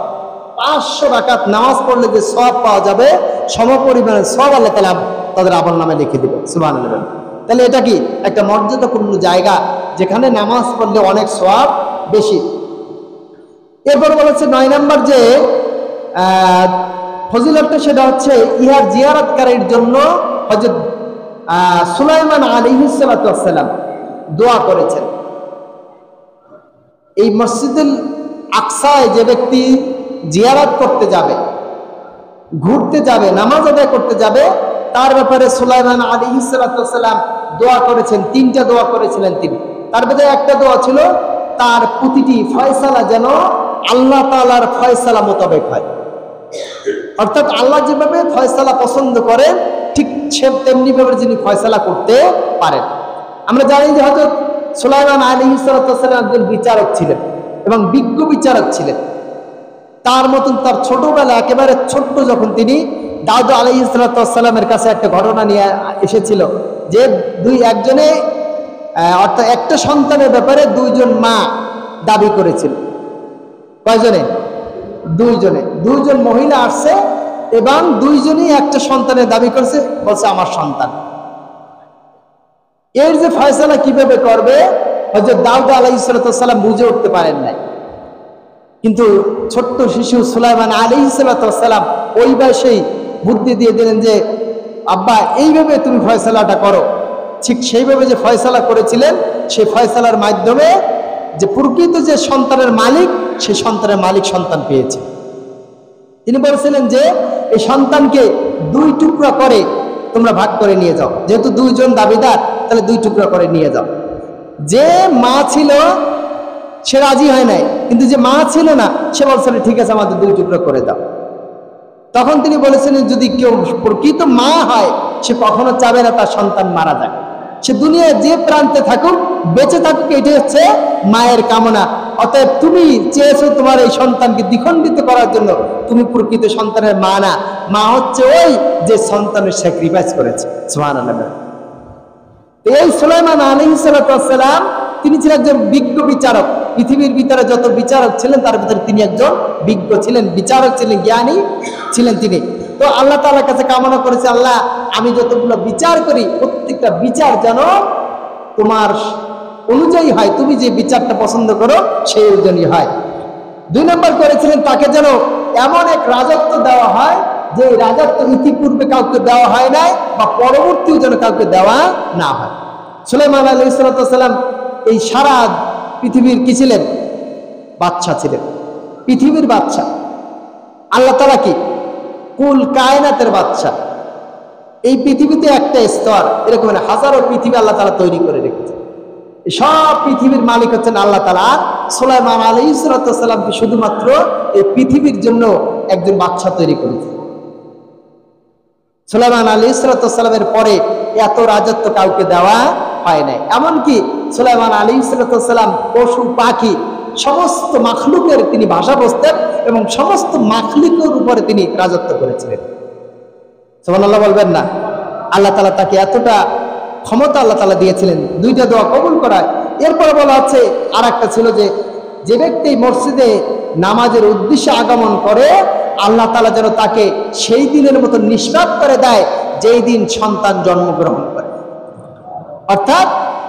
500 রাকাত নামাজ পড়লে যে সওয়াব পাওয়া যাবে সমপরিমাণের সওয়াব আল্লাহ তাআলা তাদের আমলনামায় লিখে দিবে। সুবহানাল্লাহ। তাহলে এটা কি একটা মর্যাদাপূর্ণ জায়গা যেখানে নামাজ পড়লে অনেক সওয়াব বেশি। এরপর বলেছে 9 নম্বর যে ফজিলতটা, সেটা হচ্ছে ইহার জিয়ারতকারীর জন্য হযরত সুলাইমান আলাইহিস সালাতু ওয়াস সালাম দোয়া করেছেন। এই মসজিদুল আকসায় যে ব্যক্তি জিয়ারত করতে যাবে, ঘুরতে যাবে, নামাজ আদায় করতে যাবে, তার ব্যাপারে সুলাইমান আলাইহিস সালাতু ওয়াস সালাম দোয়া করেছেন। 3টা দোয়া করেছিলেন তিনি। তার মধ্যে একটা দোয়া ছিল তার প্রতিটি ফয়সালা যেন আল্লাহ তাআলার ফয়সালা মোতাবেক হয়, অর্থাৎ আল্লাহ যেভাবে ফয়সালা পছন্দ করেন ঠিক তেমনি ভাবে যিনি ফয়সালা করতে পারেন। আমরা জানি যে হযরত সুলাইমান আলাইহিস সালাতু ওয়াস সালাম একজন বিচারক ছিলেন এবং বিজ্ঞ বিচারক ছিলেন। তার মতন তার ছোটবেলা একেবারে ছোট্ট যখন তিনি দাউদ আলাইহিস সালাতু ওয়াস সালামের কাছে একটা ঘটনা নিয়ে এসেছিল যে একজনে অর্থাৎ একটা সন্তানের ব্যাপারে 2 জন মা দাবি করেছিল। কয়জনে? 2 জনে। 2 জন মহিলা আসছে এবং 2 জনই একটা সন্তানের দাবি করছে, বলছে আমার সন্তান। এর যে ফয়সালা কিভাবে করবে হযরত দাউদ আলাইহিস সালাতু ওয়াস সালাম বুঝে উঠতে পারেন নাই, কিন্তু ছোট্ট শিশু সুলাইমান আলাইহিস সালাতু ওয়াস সালাম ওই বয়সেই বুদ্ধি দিয়ে দিলেন যে আব্বা এইভাবে তুমি ফয়সালাটা করো। ঠিক সেইভাবে যে ফয়সালা করেছিলেন, সেই ফয়সালার মাধ্যমে যে প্রকৃত যে সন্তানের মালিক, সেই সন্তানের মালিক সন্তান পেয়েছে। তিনি বলেছিলেন যে এই সন্তানকে 2 টুকরা করে তোমরা ভাগ করে নিয়ে যাও, যেহেতু 2 জন দাবিদার তাহলে 2 টুকরা করে নিয়ে যাও। যে মা ছিল সে রাজি হয় নাই, কিন্তু যে মা ছিল না সে বলছিল ঠিক আছে আমাদের 2 টুকরা করে দাও। তখন তিনি বলেছিলেন যদি কেউ প্রকৃত মা হয় সে কখনো চাবে না তার সন্তান মারা যায়। সে দুনিয়ায় যে প্রান্তে থাকুক, বেঁচে থাকুক, এটাই হচ্ছে মায়ের কামনা। অতএব তুমি চেয়েছো তোমার এই সন্তানকে দ্বিখণ্ডিত করার জন্য, তুমি প্রকৃত সন্তানের মা না, মা হচ্ছে ওই যে সন্তানের স্যাক্রিফাইস করেছে। সুবহানাল্লাহ। এই সুলাইমান আলাইহিস সালাতু ওয়াস সালাম তিনি ছিলেন একজন বিজ্ঞ বিচারক। পৃথিবীর ভিতরে যত বিচারক ছিলেন তার ভিতরে তিনি একজন বিজ্ঞ ছিলেন, বিচারক ছিলেন, জ্ঞানী ছিলেন তিনি। তো আল্লাহ তাআলার কাছে কামনা করেছে, আল্লাহ আমি যতগুলো বিচার করি প্রত্যেকটা বিচার যেন তোমার অনুযায়ী হয়, তুমি যে বিচারটা পছন্দ করো সেই অনুযায়ী হয়। 2 নম্বর করেছিলেন তাকে যেন এমন এক রাজত্ব দেওয়া হয় যে রাজত্ব ইতিপূর্বে কাউকে দেওয়া হয় নাই বা পরবর্তীও যেন কাউকে দেওয়া না হয়। সুলাইমান আলাইহিস সালাতু ওয়াস সালাম এই সারা পৃথিবীর কি ছিলেন? বাদশা ছিলেন, পৃথিবীর বাদশা। আল্লাহ তাআলা কি কুল কায়নাতের বাদশা। এই পৃথিবীতে একটা স্তর, এরকম হাজারো পৃথিবী আল্লাহ তাআলা তৈরি করে রেখেছে। সব পৃথিবীর মালিক হচ্ছেন আল্লাহ তাআলা। সুলাইমান আলাইহিস সালাতু ওয়াস সালামকে শুধুমাত্র এই পৃথিবীর জন্য একজন বাদশা তৈরি করেছে। সুলাইমান আলাইহিস সালাতু ওয়াস সালামের পরে এত রাজত্ব কাউকে দেওয়া হয় নাই। এমনকি সুলাইমান আলাইহিস সালাতু ওয়াস সালাম পশু পাখি সমস্ত মাখলুকের তিনি ভাষা বুঝতেন এবং সমস্ত মাখলুকের উপরে তিনি রাজত্ব করেছিলেন। সুবহানাল্লাহ বলবেন না? আল্লাহ তাআলা তাকে এতটা ক্ষমতা আল্লাহ তাআলা দিয়েছিলেন 2টা দোয়া কবুল করায়। এরপরে বলা হচ্ছে আর একটা ছিল যে ব্যক্তি মসজিদে নামাজের উদ্দেশ্যে আগমন করে আল্লাহ তাআলা যেন তাকে সেই দিনের মতো নিষ্পাপ করে দেয় যেই দিন সন্তান জন্মগ্রহণ করে। অর্থাৎ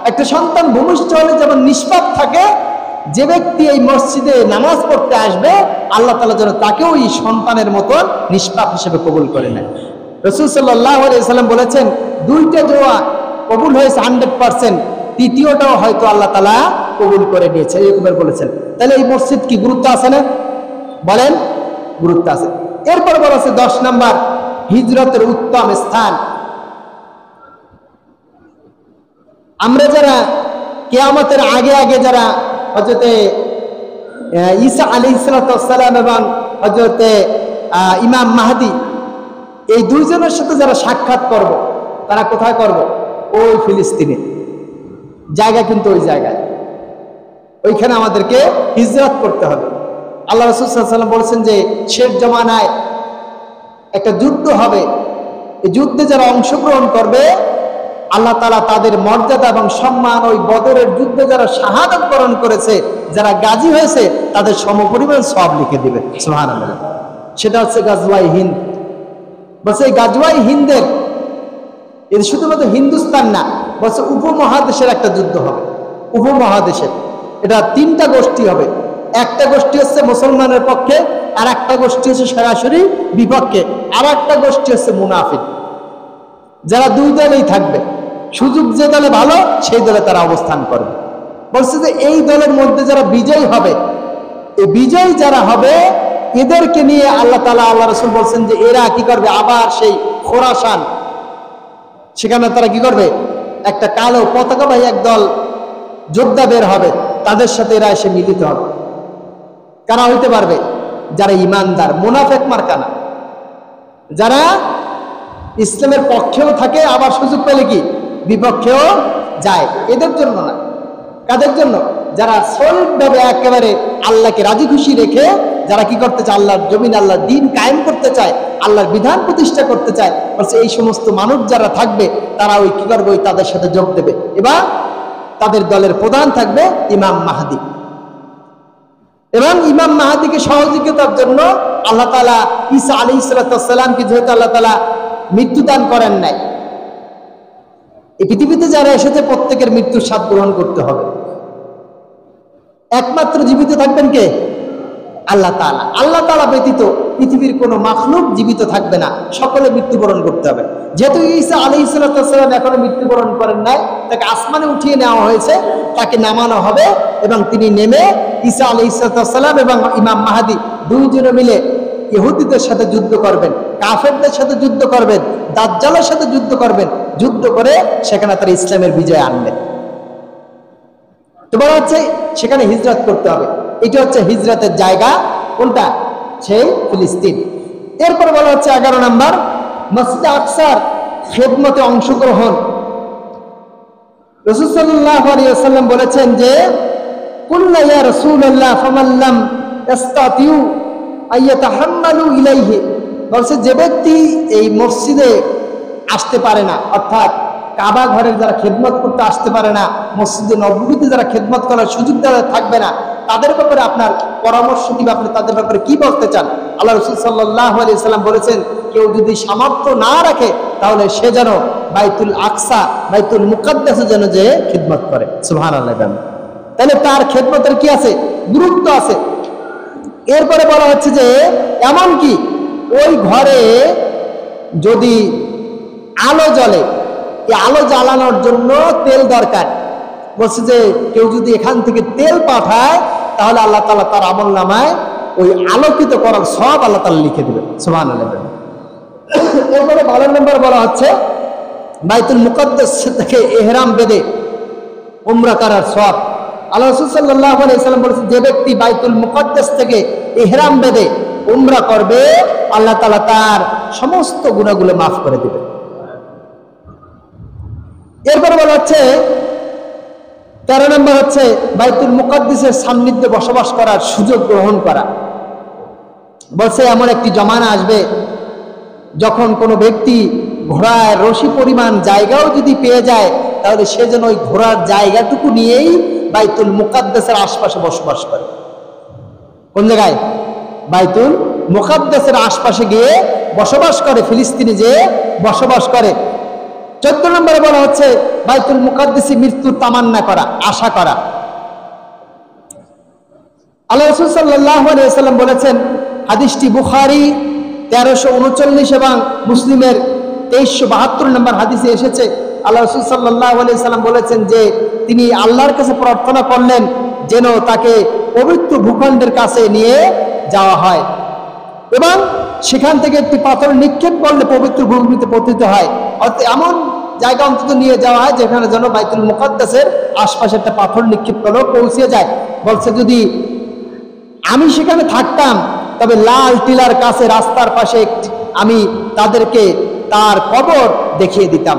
একটা সন্তান ভূমিষ্ঠ হলে যেমন নিষ্পাপ থাকে, যে ব্যক্তি এই মসজিদে নামাজ পড়তে আসবে আল্লাহ তাআলা যেন তাকেও এই সন্তানের মতো নিষ্পাপ হিসেবে কবুল করে নেয়। রাসূল সাল্লাল্লাহু আলাইহি সাল্লাম বলেছেন, দুইটা দোয়া কবুল হয়েছে 100%, তৃতীয়টাও হয়তো আল্লাহ তাআলা কবুল করে নিয়েছে, এরকম বলেছেন। তাহলে এই মসজিদ কি গুরুত্ব আছে না? বলেন, গুরুত্ব আছে। এরপর বলা আছে 10 নাম্বার, হিজরতের উত্তম স্থান। আমরা যারা কিয়ামতের আগে আগে যারা হযরতে ঈসা আলাইহিস সালাম এবং হযরতে ইমাম মাহদী এই দুইজনের সাথে যারা সাক্ষাৎ করব, তারা কোথায় করব? ওই ফিলিস্তিনে। জায়গা কিন্তু ওই জায়গায়, ওইখানে আমাদেরকে হিজরত করতে হবে। আল্লাহ রাসূল সাল্লাল্লাহু আলাইহি ওয়াসাল্লাম বলেছেন যে শেষ জামানায় একটা যুদ্ধ হবে, এই যুদ্ধে যারা অংশগ্রহণ করবে আল্লাহ তাআলা তাদের মর্যাদা এবং সম্মান ওই বদরের যুদ্ধে যারা শাহাদাত বরণ করেছে, যারা গাজী হয়েছে, তাদের সমপরিমাণ সওয়াব লিখে দিবে। সুবহানাল্লাহ। সেটা হচ্ছে গাজওয়ায়ে হিন্দ। বলছে এই গাজওয়ায়ে হিন্দের, এটা শুধুমাত্র হিন্দুস্তান না, বলছে উপমহাদেশের একটা যুদ্ধ হবে। উপমহাদেশের এটা 3টা গোষ্ঠী হবে। একটা গোষ্ঠী হচ্ছে মুসলমানের পক্ষে, আর একটা গোষ্ঠী হচ্ছে সরাসরি বিপক্ষে, আর একটা গোষ্ঠী হচ্ছে মুনাফিক, যারা দুই দলেই থাকবে। সুযোগ যে দলে ভালো সেই দলে তারা অবস্থান করবে। বলছে যে এই দলের মধ্যে যারা বিজয়ী হবে, এই বিজয়ী যারা হবে এদেরকে নিয়ে আল্লাহ তাআলা, আল্লাহ রাসূল বলছেন যে এরা কি করবে? আবার সেই খোরাসান, সেখানে তারা কি করবে? একটা কালো পতাকাবাহী একদল যোদ্ধা বের হবে, তাদের সাথে এরা এসে মিলিত হবে। কারা হইতে পারবে? যারা ইমানদার, মুনাফিক মার্কা না, যারা ইসলামের পক্ষেও থাকে আবার সুযোগ পেলে কি বিপক্ষেও যায়, এদের জন্য না। কাদের জন্য? যারা সলিডভাবে একেবারে আল্লাহকে রাজি খুশি রেখে যারা কি করতে চায়? আল্লাহর জমিন, আল্লাহর দ্বীন কায়েম করতে চায়, আল্লাহর বিধান প্রতিষ্ঠা করতে চায়। বলছে এই সমস্ত মানুষ যারা থাকবে তারা ওই কি করবে? ওই তাদের সাথে যোগ দেবে। এবার তাদের দলের প্রধান থাকবে ইমাম মাহদী, এবং ইমাম মাহদীকে সহযোগিতার জন্য আল্লাহ তাআলা ঈসা আলাইহিস সালামকে, যেহেতু আল্লাহ তাআলা মৃত্যুদান করেন নাই, এই পৃথিবীতে যারা এসেছে প্রত্যেকের মৃত্যুর স্বাদ গ্রহণ করতে হবে। একমাত্র জীবিত থাকবেন কে? আল্লাহ তাআলা। আল্লাহ তাআলা ব্যতীত পৃথিবীর কোনো মাখলুক জীবিত থাকবে না, সকলে মৃত্যুবরণ করতে হবে। যেহেতু ঈসা আলাইহিস সালাম এখনো মৃত্যুবরণ করেন নাই, তাকে আসমানে উঠিয়ে নেওয়া হয়েছে, তাকে নামানো হবে এবং তিনি নেমে ঈসা আলাইহিস সালাম এবং ইমাম মাহদী দুইজনে মিলে ইহুদিদের সাথে যুদ্ধ করবেন, কাফেরদের সাথে যুদ্ধ করবেন, দাজ্জালের সাথে যুদ্ধ করবেন, যুদ্ধ করে সেখানে তারা ইসলামের বিজয় আনবেন। তো বলা হচ্ছে সেখানে হিজরত করতে হবে। এটা হচ্ছে হিজরতের জায়গা। কোনটা? সেই ফিলিস্তিন। এরপর বলা হচ্ছে 11 নাম্বার, মসজিদে আকসার খেদমতে অংশগ্রহণ। রাসূল সাল্লাল্লাহু আলাইহি ওয়াসাল্লাম বলেছেন যে কুল্লা ইয়া রাসূলুল্লাহ ফামান লাম ইস্তাতিউ আইয়াতাহাম্মালু ইলাইহি। বলছে যে ব্যক্তি এই মসজিদে আসতে পারে না, অর্থাৎ কাবা ঘরের যারা খেদমত করতে আসতে পারে না, মসজিদে নববীতে যারা খেদমত করার সুযোগ দেওয়া থাকবে না, তাদের ব্যাপারে আপনার পরামর্শ কি? আপনি তাদের ব্যাপারে কি বলতে চান? আল্লাহ রাসূল সাল্লাল্লাহু আলাইহি সাল্লাম বলেছেন, কেউ যদি সামর্থ্য না রাখে তাহলে সে যেন বাইতুল আকসা, বাইতুল মুকাদ্দাসে যেন যে খেদমত করে। সুবহানাল্লাহ। তাহলে তার খেদমতের কি আছে? গুরুত্ব আছে। এরপরে বলা হচ্ছে যে এমন কি ওই ঘরে যদি আলো জ্বলে, এই আলো জ্বালানোর জন্য তেল দরকার। বলছে যে কেউ যদি এখান থেকে তেল পাঠায় তাহলে আল্লাহ তাআলা তার আমলনামায় ওই আলোকিত করার সওয়াব আল্লাহ তাআলা লিখে দেবে। সুবহানাল্লাহ। এরপরে 12 নম্বর বলা হচ্ছে বাইতুল মুকাদ্দাস থেকে ইহরাম বেঁধে উমরা করার সওয়াব। আল্লাহ রাসূল সাল্লাল্লাহু আলাইহি সাল্লাম বলেছেন, যে ব্যক্তি বাইতুল মুকাদ্দাস থেকে ইহরাম বেঁধে উমরা করবে আল্লাহ তাআলা তার সমস্ত গুনাহগুলো মাফ করে দেবে। এরপর বলা হচ্ছে 13 নম্বর হচ্ছে বাইতুল মুকাদ্দাসের সান্নিধ্যে বসবাস করার সুযোগ গ্রহণ করা। বলছে এমন একটি জমানা আসবে যখন কোনো ব্যক্তি ঘোড়ার রশি পরিমাণ জায়গাও যদি পেয়ে যায় তাহলে সে যেন ওই ঘোড়ার জায়গাটুকু নিয়েই বাইতুল মুকাদ্দাসের আশপাশে বসবাস করে। কোন জায়গায়? বাইতুল মুকাদ্দাসের আশপাশে গিয়ে বসবাস করে, ফিলিস্তিনে যে বসবাস করে। 14 নম্বরে বলা হচ্ছে বাইতুল মুকাদ্দাসে মৃত্যুর তামান্না করা, আশা করা। আল্লাহ রাসূল সাল্লাল্লাহু আলাইহি ওয়াসাল্লাম বলেছেন, হাদিসটি বুখারী 1339 এবং মুসলিমের 2372 নম্বর হাদিসে এসেছে। আল্লাহ রাসূল সাল্লাল্লাহু আলাইহি ওয়াসাল্লাম বলেছেন যে তিনি আল্লাহর কাছে প্রার্থনা করলেন যেন তাকে পবিত্র ভূখণ্ডের কাছে নিয়ে যাওয়া হয় এবং সেখান থেকে একটি পাথর নিক্ষেপ করলে পবিত্র ভূমিতে পতিত হয়। অর্থাৎ এমন জায়গা অন্তত নিয়ে যাওয়া হয় যেখানে যেন বাইতুল মুকাদ্দাসের আশপাশে একটা পাথর নিক্ষেপ করলেও পৌঁছে যায়। বলছে যদি আমি সেখানে থাকতাম তবে লাল টিলার কাছে রাস্তার পাশে আমি তাদেরকে তার কবর দেখিয়ে দিতাম।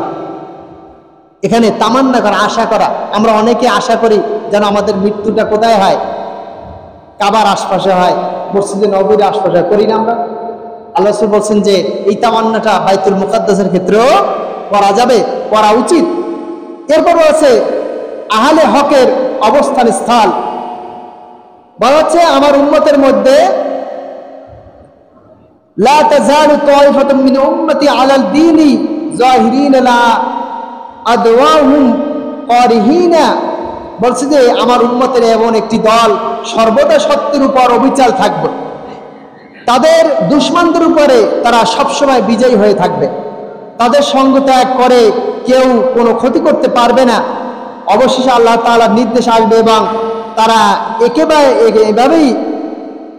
এখানে তামান্না করা, আশা করা। আমরা অনেকে আশা করি যেন আমাদের মৃত্যুটা কোথায় হয়, কাবার আশপাশে হয়, মসজিদে নববীর আশপাশে হয়, করি না আমরা? আল্লাহ রাসূল বলছেন যে এই তামান্নাটা বাইতুল মুকাদ্দাসের ক্ষেত্রেও করা যাবে, করা উচিত। এরপরও আছে আহলে হকের অবস্থান স্থল। বলা হচ্ছে আমার উম্মতের মধ্যে লা তাযালু তায়ফাতুম মিন উম্মতি আলাল দীনি যাহিরিনা লা আদওয়াহুম কারিহিনা। বলছে যে আমার উম্মতের এমন একটি দল সর্বদা সত্যের উপর অবিচল থাকবে, তাদের দুশমনদের উপরে তারা সবসময় বিজয়ী হয়ে থাকবে, তাদের সঙ্গ ত্যাগ করে কেউ কোনো ক্ষতি করতে পারবে না। অবশেষে আল্লাহ তাআলার নির্দেশ আসবে এবং তারা এভাবেই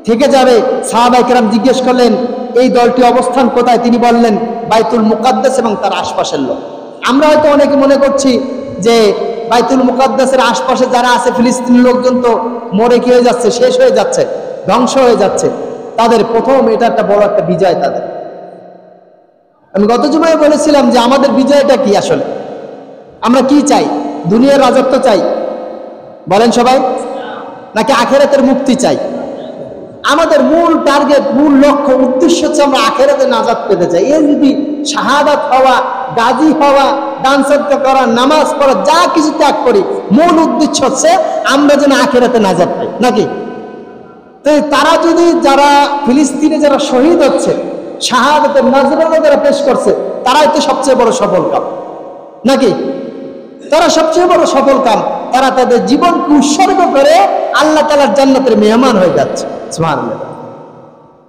থেকে যাবে। সাহাবায়ে কেরাম জিজ্ঞেস করলেন এই দলটি অবস্থান কোথায়? তিনি বললেন বাইতুল মুকাদ্দাস এবং তার আশপাশের লোক। আমরা হয়তো অনেকে মনে করছি যে বাইতুল মুকাদ্দাসের আশপাশে যারা আছে ফিলিস্তিনি লোকজন তো মরে কি হয়ে যাচ্ছে, শেষ হয়ে যাচ্ছে, ধ্বংস হয়ে যাচ্ছে। তাদের প্রথম এটা একটা বড় একটা বিজয় তাদের। আমি গত জুমায় বলেছিলাম যে আমাদের বিজয়টা কি আসলে, আমরা কি চাই? দুনিয়ার রাজত্ব চাই বলেন সবাই, নাকি আখেরাতের মুক্তি চাই? আমাদের মূল টার্গেট, মূল লক্ষ্য, উদ্দেশ্য হচ্ছে আমরা আখেরাতে নাজাত পেতে চাই। এই যদি শাহাদাত হওয়া, গাজী হওয়া, দান সদকা করা, নামাজ পড়া, যা কিছু ত্যাগ করি, মূল উদ্দেশ্য হচ্ছে আমরা যেন আখেরাতে নাজাত পাই, নাকি? তো তারা যদি, যারা ফিলিস্তিনে যারা শহীদ হচ্ছে, শাহাদাতের নজরানা যারা পেশ করছে, তারাই তো সবচেয়ে বড় সফল কাম, নাকি? তারা সবচেয়ে বড় সফল কাম। তারা তাদের জীবনকে উৎসর্গ করে আল্লাহ তাআলার জান্নাতের মেহমান হয়ে যাচ্ছে। সুবহানাল্লাহ।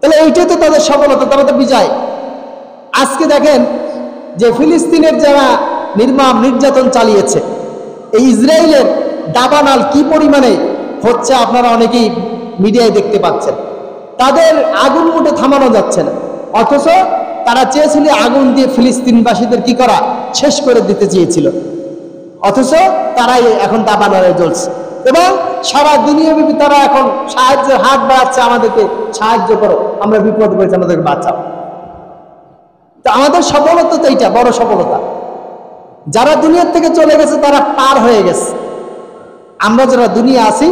তাহলে এইটাই তো তাদের সফলতা, তারা তো বিজয়। আজকে দেখেন যে ফিলিস্তিনের যারা নির্মম নির্যাতন চালিয়েছে, এই ইসরায়েলের দাবানাল কি পরিমাণে হচ্ছে আপনারা অনেকেই মিডিয়ায় দেখতে পাচ্ছেন। তাদের আগুন মুঠে থামানো যাচ্ছে না, অথচ তারা চেয়েছিল আগুন দিয়ে ফিলিস্তিনবাসীদের কি করা, শেষ করে দিতে চেয়েছিল। অথচ তারাই এখন দাবানলে জ্বলছে এবং সারা দুনিয়াব্যাপী তারা এখন সাহায্যের হাত বাড়াচ্ছে, আমাদেরকে সাহায্য করো, আমরা বিপদ পড়েছি, আমাদেরকে বাঁচাও। তো আমাদের সফলতা তো এইটা বড় সফলতা। যারা দুনিয়ার থেকে চলে গেছে তারা পার হয়ে গেছে। আমরা যারা দুনিয়া আছি,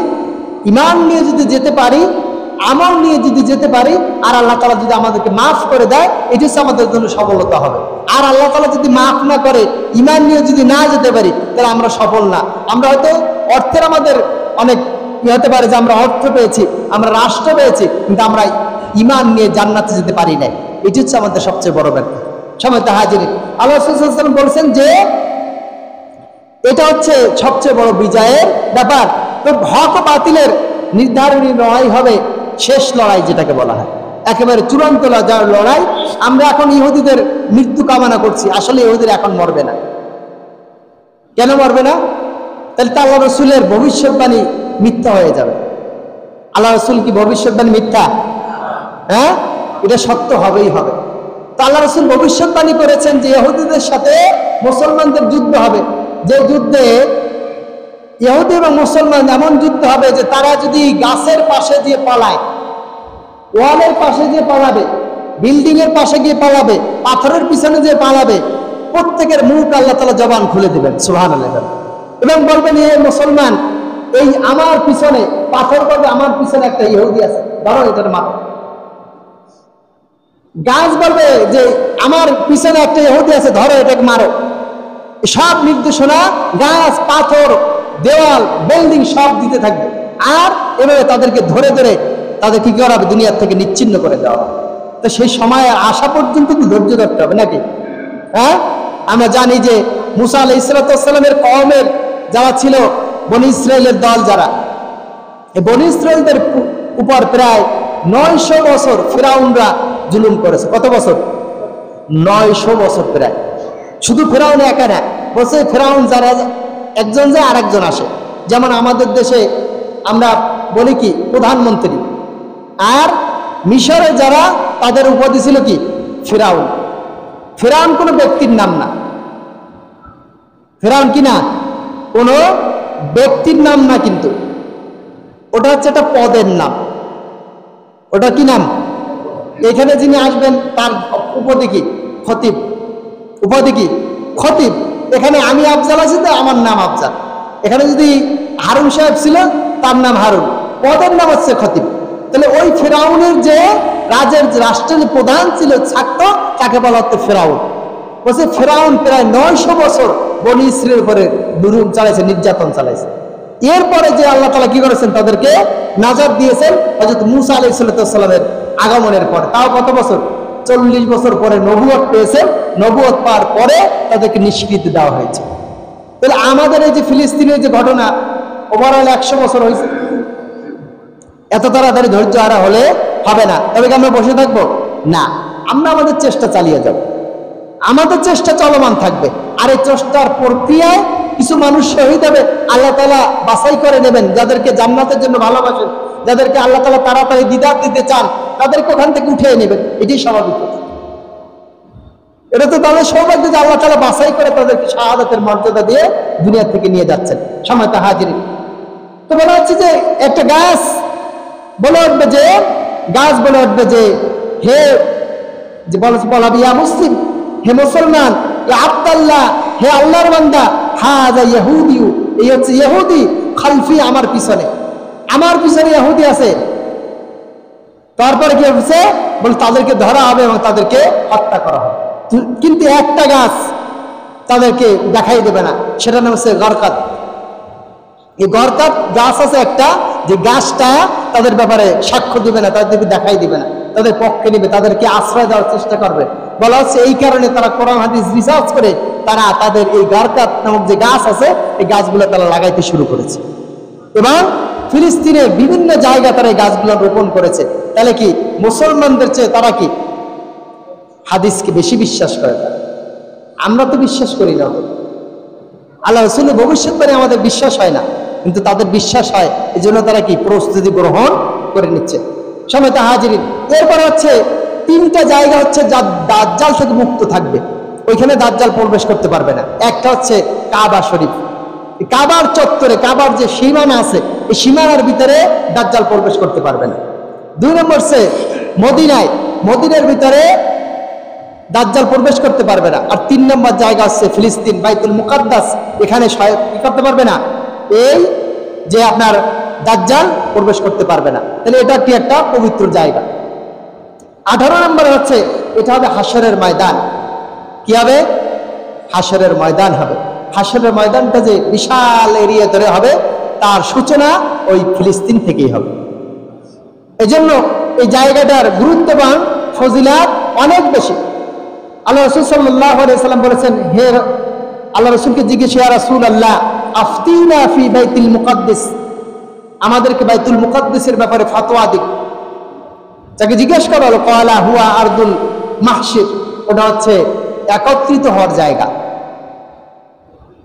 ঈমান নিয়ে যদি যেতে পারি, আমল নিয়ে যদি যেতে পারি, আর আল্লাহ তাআলা যদি আমাদেরকে মাফ করে দেয়, এটা হচ্ছে আমাদের জন্য সফলতা হবে। আর আল্লাহ তাআলা যদি মাফ না করে, ঈমান নিয়ে যদি না যেতে পারি, তাহলে আমরা সফল না। আমরা হয়তো অর্থের আমাদের অনেক হতে পারে যে আমরা অর্থ পেয়েছি, আমরা রাষ্ট্র পেয়েছি, কিন্তু আমরা ঈমান নিয়ে জান্নাতে যেতে পারি নাই। এটি হচ্ছে আমাদের সবচেয়ে বড় ব্যাপার। সময়তে হাজিরিন, আল্লাহ রাসূল সাল্লাল্লাহু আলাইহি ওয়াসাল্লাম বলছেন যে এটা হচ্ছে সবচেয়ে বড় বিজয়ের ব্যাপার। তো হক ও বাতিলের নির্ধারণী লড়াই হবে শেষ লড়াই, যেটাকে বলা হয় একেবারে চূড়ান্ত লড়াই। আমরা এখন ইহুদিদের মৃত্যু কামনা করছি, আসলে ইহুদিরা এখন মরবে না। কেন মরবে না? তাহলে তো আল্লাহ রসুলের ভবিষ্যৎবাণী মিথ্যা হয়ে যাবে। আল্লাহ রসুল কি ভবিষ্যৎবাণী মিথ্যা? হ্যাঁ, এটা সত্য হবেই হবে। তো আল্লাহ রসুল ভবিষ্যৎবাণী করেছেন যে ইহুদিদের সাথে মুসলমানদের যুদ্ধ হবে, যে যুদ্ধে ইহুদি এবং মুসলমান এমন যুদ্ধ হবে যে তারা যদি গাছের পাশে দিয়ে পালায়, ওয়ালের পাশে দিয়ে পালাবে, বিল্ডিং এর পাশে গিয়ে পালাবে, পাথরের পিছনে যে পালাবে, প্রত্যেকের মুখ আল্লাহ তাআলা জবান খুলে দিবেন। সুবহানাল্লাহ। এবং বলবেন হে মুসলমান, এই আমার পিছনে পাথর করবে, আমার পিছনে একটা ইহুদি আছে, ধরো এটার মারো। গাছ বলবে যে আমার পিছনে একটা ইহুদি আছে, ধরো এটাকে মারো। সব নির্দেশনা গাছ, পাথর, দেওয়াল, বিল্ডিং সব দিতে থাকবে। আর এভাবে তাদেরকে ধরে ধরে তাদের কি করা হবে, দুনিয়ার থেকে নিচ্ছিন্ন করে দেওয়া হবে। তো সেই সময় আসা পর্যন্ত তো ধৈর্য ধরতে হবে, নাকি? হ্যাঁ, আমরা জানি যে মুসা আলাইহিস সালামের কওমের যারা ছিল, বনি ইসরায়েলের দল যারা, এই বনি ইসরায়েলদের উপর প্রায় 900 বছর ফিরাউনরা জুলুম করেছে। কত বছর? 900 বছর প্রায়। শুধু ফিরাউন একা না, বলছে ফিরাউন যারা একজন যায় আর একজন আসে। যেমন আমাদের দেশে আমরা বলি কি প্রধানমন্ত্রী, আর মিশরে যারা তাদের উপাধি ছিল কি ফিরাউন। ফিরাউন কোনো ব্যক্তির নাম না, ফিরাউন কি না কোনো ব্যক্তির নাম না, কিন্তু ওটা হচ্ছে একটা পদের নাম। ওটা কি নাম? এখানে যিনি আসবেন তার উপাধি কি? খতিব। উপাধি কি? খতিব। এখানে আমি আফজাল আছি তো আমার নাম আফজাল। এখানে যদি হারুন সাহেব ছিল তার নাম হারুন, পদের নাম হচ্ছে খতিব। তাহলে ওই ফেরাউনের যে রাষ্ট্রের প্রধান ছিল ছাত্র, তাকে বলা হচ্ছে ফেরাউন। বলছে ফেরাউন প্রায় 900 বছর বনি ইসরায়েলের উপরে জুলুম চালাইছে, নির্যাতন চালাইছে। এরপরে যে আল্লাহ তাআলা কি করেছেন? তাদেরকে নাজাত দিয়েছেন হযরত মুসা আলাইহিস সালামের আগমনের পরে। তাও কত বছর? 40 বছর পরে নবুয়ত পেয়েছেন। নবুয়ত পাওয়ার পরে তাদেরকে নিষ্কৃতি দেওয়া হয়েছে। তাহলে আমাদের এই যে ফিলিস্তিনের যে ঘটনা, ওভারঅল 100 বছর হয়েছে। এত তাড়াতাড়ি ধৈর্য হারা হলে হবে না। তবে কি আমরা বসে থাকবো? না, আমরা আমাদের চেষ্টা চালিয়ে যাব। আমাদের চেষ্টা চলমান থাকবে। আর এই চেষ্টার প্রক্রিয়ায় কিছু মানুষ শহীদ হবে, আল্লাহ তাআলা বাছাই করে নেবেন যাদেরকে জান্নাতের জন্য ভালোবাসেন, যাদেরকে আল্লাহ তাআলা তাড়াতাড়ি দিদার দিতে চান, তাদেরকে ওখান থেকে উঠিয়ে নেবেন। এটাই স্বাভাবিক। এটা তো তাদের সৌভাগ্য যে আল্লাহ তাআলা বাছাই করে তাদেরকে শাহাদাতের মর্যাদা দিয়ে দুনিয়া থেকে নিয়ে যাচ্ছেন। সময়টা হাজিরি। তো বলা হচ্ছে যে একটা গাছ বলে উঠবে যে, গাছ বলে উঠবে যে হে, যে বলাবি ইয়া মুসলিম, হে মুসলমান, ইয়া আব্দাল্লাহ, হে আল্লাহর বান্দা, হাযা ইহুদিয়ু, এই হচ্ছে ইহুদি, খালফি, আমার পিছনে, আমার পিছনে ইহুদি আছে। তারপরে কি হচ্ছে? বলে তাদেরকে ধরা হবে এবং তাদেরকে হত্যা করা হবে। কিন্তু একটা গাছ তাদেরকে দেখাই দেবে না, সেটা নাম হচ্ছে গরকাত। এই গরকাত গাছ আছে একটা, যে গাছটা তাদের ব্যাপারে সাক্ষ্য দিবে না, তাদেরকে দেখাই দিবে না, তাদের পক্ষে নিবে, তাদেরকে আশ্রয় দেওয়ার চেষ্টা করবে। বলা হচ্ছে এই কারণে তারা কোরআন হাদিস রিসার্চ করে তারা তাদের এই গরকাত নামক যে গাছ আছে, এই গাছগুলো তারা লাগাইতে শুরু করেছে এবং ফিলিস্তিনের বিভিন্ন জায়গায় তারা এই গাছগুলো রোপণ করেছে। তাহলে কি মুসলমানদের চেয়ে তারা কি হাদিসকে বেশি বিশ্বাস করে? আমরা তো বিশ্বাস করি না। আল্লাহ রাসূলের ভবিষ্যৎবাণী আমাদের বিশ্বাস হয় না, কিন্তু তাদের বিশ্বাস হয়। এই জন্য তারা কি প্রস্তুতি গ্রহণ করে নিচ্ছে। সময়টা হাজিরিন। এরপরে হচ্ছে 3টা জায়গা হচ্ছে যা দাজ্জাল থেকে মুক্ত থাকবে, ওইখানে দাজ্জাল প্রবেশ করতে পারবে না। একটা হচ্ছে কাবা শরীফ, কাবার চত্বরে, কাবার যে সীমানা আছে, এই সীমানার ভিতরে দাজ্জাল প্রবেশ করতে পারবে না। 2 নম্বর হচ্ছে মদিনায়, মদিনার ভিতরে দাজ্জাল প্রবেশ করতে পারবে না। আর 3 নম্বর জায়গা হচ্ছে ফিলিস্তিন, বাইতুল মুকাদ্দাস, এখানে কি করতে পারবে না? এই যে আপনার দাজ্জাল প্রবেশ করতে পারবে না। তাহলে এটা কি একটা পবিত্র জায়গা। 18 নম্বরে হচ্ছে এটা হবে হাশরের ময়দান। কি হবে? হাশরের ময়দান হবে। হাশরের ময়দানটা যে বিশাল এরিয়া ধরে হবে, তার সূচনা ওই ফিলিস্তিন থেকেই হবে। এজন্য এই জায়গাটার গুরুত্ববান, ফজিলাত অনেক বেশি। আল্লাহ রাসূল সাল্লাল্লাহু আলাইহি ওয়াসাল্লাম বলেছেন, হে আল্লাহ রাসূলকে জিজ্ঞেস, ইয়া রাসূলুল্লাহ আফতিনা ফি বাইতুল মুকাদ্দাস, আমাদেরকে বাইতুল মুকাদ্দাসের ব্যাপারে ফতোয়া দিন। তাকে জিজ্ঞেস করা হলো, ক্বালা হুয়া আরদুল মাহশির, ওটা হচ্ছে একত্রিত হওয়ার জায়গা।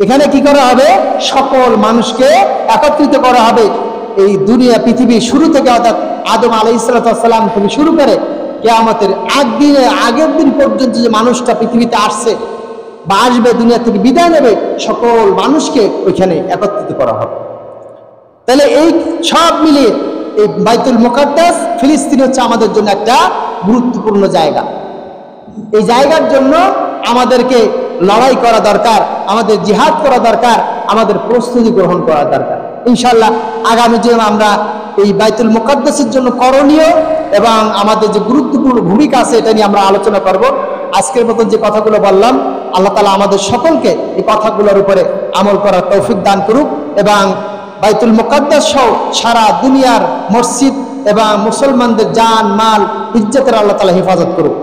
এখানে কি করা হবে? সকল মানুষকে একত্রিত করা হবে। এই দুনিয়া, পৃথিবীর শুরু থেকে, অর্থাৎ আদম আলাইহিস সালাম থেকে শুরু করে কিয়ামতের আগের দিন পর্যন্ত যে মানুষটা পৃথিবীতে আসছে বা আসবে, দুনিয়া থেকে বিদায় নেবে, সকল মানুষকে ওইখানে একত্রিত করা হবে। তাহলে এই সব মিলিয়ে এই বাইতুল মুকাদ্দাস, ফিলিস্তিন হচ্ছে আমাদের জন্য একটা গুরুত্বপূর্ণ জায়গা। এই জায়গার জন্য আমাদেরকে লড়াই করা দরকার, আমাদের জিহাদ করা দরকার, আমাদের প্রস্তুতি গ্রহণ করা দরকার। ইনশাআল্লাহ আগামী দিনে আমরা এই বাইতুল মুকাদ্দাসের জন্য করণীয় এবং আমাদের যে গুরুত্বপূর্ণ ভূমিকা আছে, এটা নিয়ে আমরা আলোচনা করব। আজকের মতন যে কথাগুলো বললাম, আল্লাহ তাআলা আমাদের সকলকে এই কথাগুলোর উপরে আমল করার তৌফিক দান করুক এবং বাইতুল মুকাদ্দাস সহ সারা দুনিয়ার মসজিদ এবং মুসলমানদের জান মাল ইজ্জতের আল্লাহ তাআলা হেফাজত করুক।